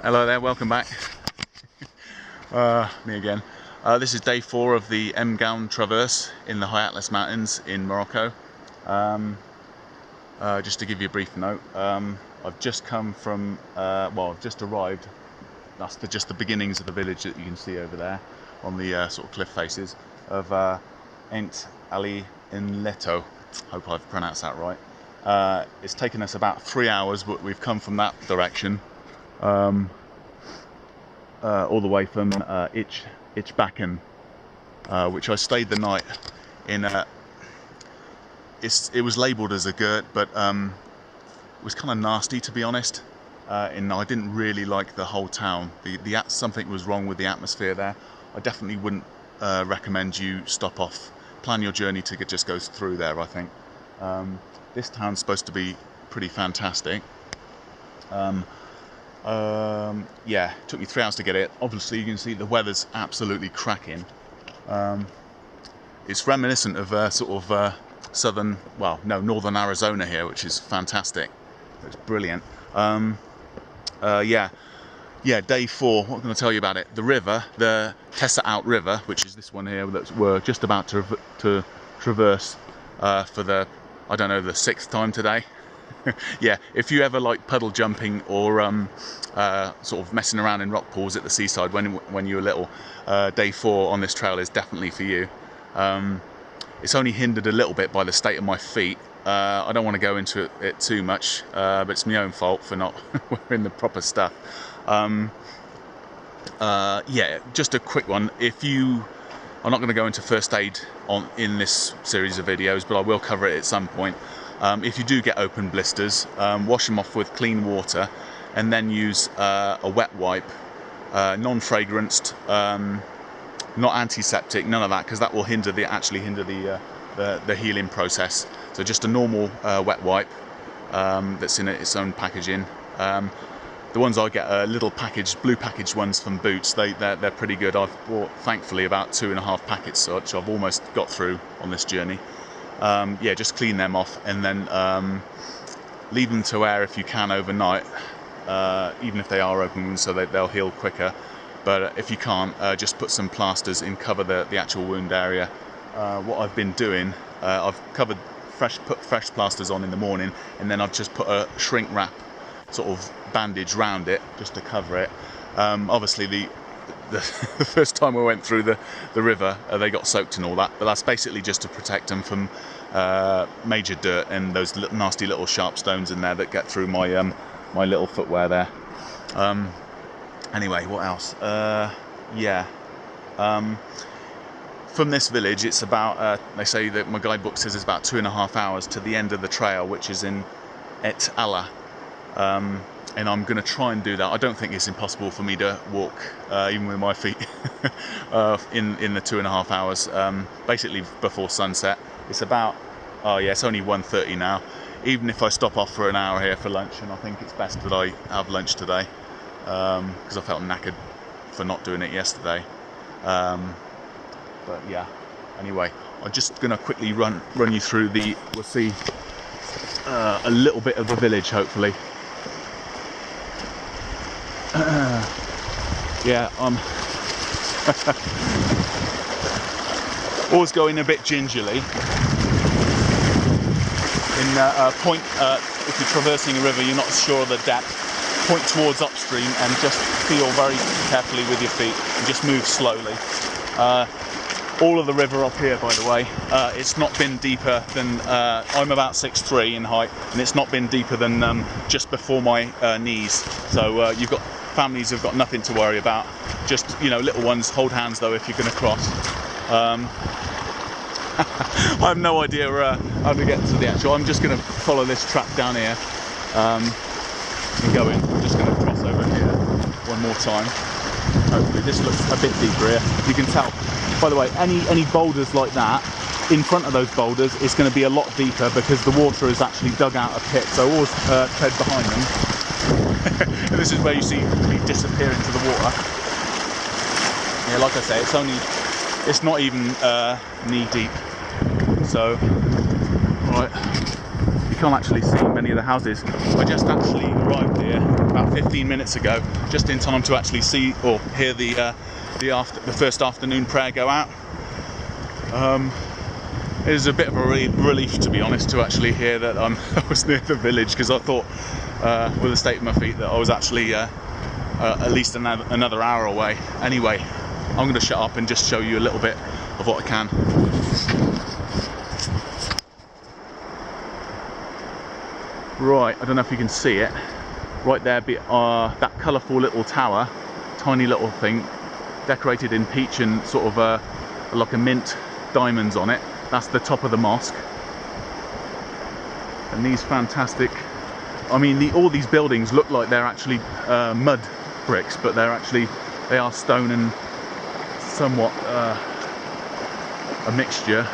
Hello there, welcome back. Me again. This is day 4 of the M Traverse in the High Atlas Mountains in Morocco. Just to give you a brief note, I've just come from, I've just arrived. That's just the beginnings of the village that you can see over there on the sort of cliff faces of Ent Ali in Leto. Hope I've pronounced that right. It's taken us about 3 hours, but we've come from that direction. All the way from Ichbakan, which I stayed the night in. It was labelled as a gurt, but it was kind of nasty, to be honest. And I didn't really like the whole town. Something was wrong with the atmosphere there. I definitely wouldn't recommend you stop off. Plan your journey to just go through there, I think. This town's supposed to be pretty fantastic. Yeah, it took me 3 hours to get it. Obviously you can see the weather's absolutely cracking. It's reminiscent of northern Arizona here, which is fantastic. It's brilliant. Yeah, day 4, what can I tell you about it? The river, the Tessa Out River, which is this one here that we're just about to traverse for the, I don't know, the 6th time today. Yeah, if you ever like puddle jumping or sort of messing around in rock pools at the seaside when you were little, day 4 on this trail is definitely for you. It's only hindered a little bit by the state of my feet. I don't want to go into it too much, but it's my own fault for not wearing the proper stuff. Yeah, just a quick one. I'm not going to go into first aid in this series of videos, but I will cover it at some point. If you do get open blisters, wash them off with clean water and then use a wet wipe, non-fragranced, not antiseptic, none of that, because that will actually hinder the healing process. So just a normal wet wipe that's in its own packaging. The ones I get are little blue packaged ones from Boots. They're pretty good. I've bought, thankfully, about 2.5 packets such. I've almost got through on this journey. Yeah, just clean them off and then leave them to air if you can overnight, even if they are open wounds, so they'll heal quicker. But if you can't, just put some plasters in, cover the actual wound area. What I've been doing, I've put fresh plasters on in the morning, and then I've just put a shrink wrap sort of bandage round it just to cover it. Obviously the first time we went through the river, they got soaked and all that, but that's basically just to protect them from major dirt and those nasty little sharp stones in there that get through my my little footwear there. Anyway, what else? Yeah, from this village it's about, they say that my guidebook says it's about 2.5 hours to the end of the trail, which is in Et Allah. And I'm going to try and do that. I don't think it's impossible for me to walk, even with my feet, in the 2.5 hours, basically before sunset. It's about, it's only 1:30 now. Even if I stop off for an hour here for lunch, and I think it's best that I have lunch today, because I felt knackered for not doing it yesterday. But yeah, anyway, I'm just going to quickly run you through we'll see a little bit of the village, hopefully. Yeah, I'm always going a bit gingerly. If you're traversing a river, you're not sure of the depth, point towards upstream and just feel very carefully with your feet and just move slowly. All of the river up here, by the way, it's not been deeper than, I'm about 6'3" in height, and it's not been deeper than just before my knees. So you've got families who've got nothing to worry about. Just, little ones, hold hands though if you're going to cross. I have no idea how to get to the actual. I'm just going to follow this track down here and go in. I'm just going to cross over here one more time. Hopefully this looks a bit deeper here. You can tell. By the way, any boulders like that, in front of those boulders, it's going to be a lot deeper because the water is actually dug out a pit. So always tread behind them. And this is where you see me disappear into the water. Yeah, like I say, it's not even knee deep. So, right, you can't actually see many of the houses. I just actually arrived here about 15 minutes ago, just in time to actually see or hear the first afternoon prayer go out. It was a bit of a relief, to be honest, to actually hear that I was near the village, because I thought, with the state of my feet, that I was actually at least another hour away. Anyway, I'm going to shut up and just show you a little bit of what I can. Right, I don't know if you can see it. Right there, that colourful little tower, tiny little thing, decorated in peach and sort of like a mint diamonds on it. That's the top of the mosque. And these fantastic, I mean, all these buildings look like they're actually mud bricks, but they are stone and somewhat a mixture.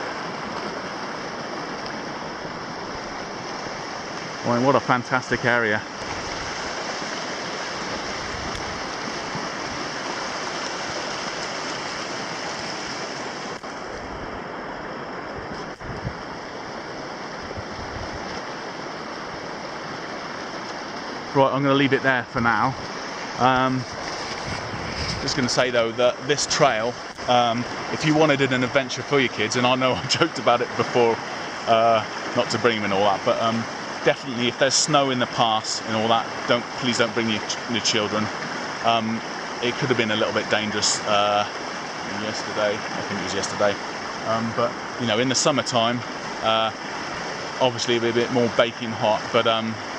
I mean, what a fantastic area. Right, I'm going to leave it there for now. Just going to say though that this trail, if you wanted an adventure for your kids, and I know I joked about it before, not to bring them and all that, but definitely if there's snow in the pass and all that, please don't bring your children. It could have been a little bit dangerous yesterday. I think it was yesterday. But you know, in the summertime, obviously it'll be a bit more baking hot, but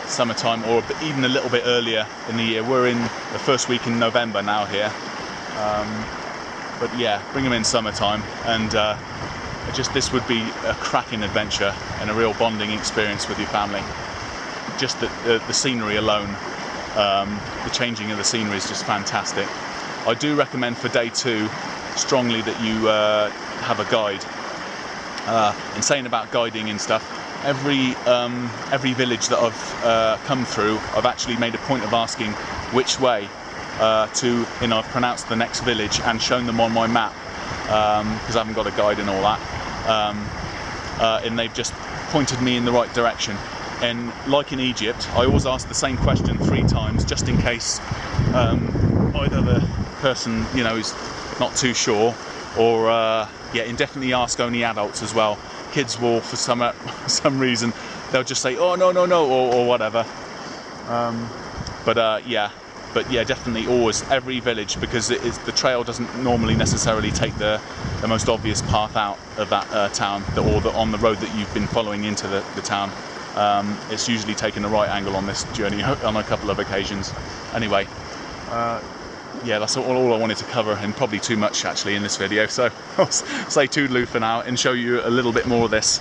summertime, or even a little bit earlier in the year. We're in the first week in November now here, but yeah, bring them in summertime, and this would be a cracking adventure and a real bonding experience with your family. Just the scenery alone, the changing of the scenery is just fantastic. I do recommend for day 2 strongly that you have a guide. And saying about guiding and stuff, every village that I've come through, I've actually made a point of asking which way I've pronounced the next village and shown them on my map, because I haven't got a guide and all that, and they've just pointed me in the right direction. And like in Egypt, I always ask the same question 3 times, just in case either the person, you know, is not too sure, or yeah, and definitely ask only adults as well. Kids will, for some reason, they'll just say, oh no, or whatever. But yeah, definitely always every village, because the trail doesn't normally necessarily take the most obvious path out of that town, or on the road that you've been following into the town. It's usually taken a right angle on this journey on a couple of occasions. Anyway, yeah, that's all I wanted to cover, and probably too much actually in this video, so I'll say toodaloo for now and show you a little bit more of this.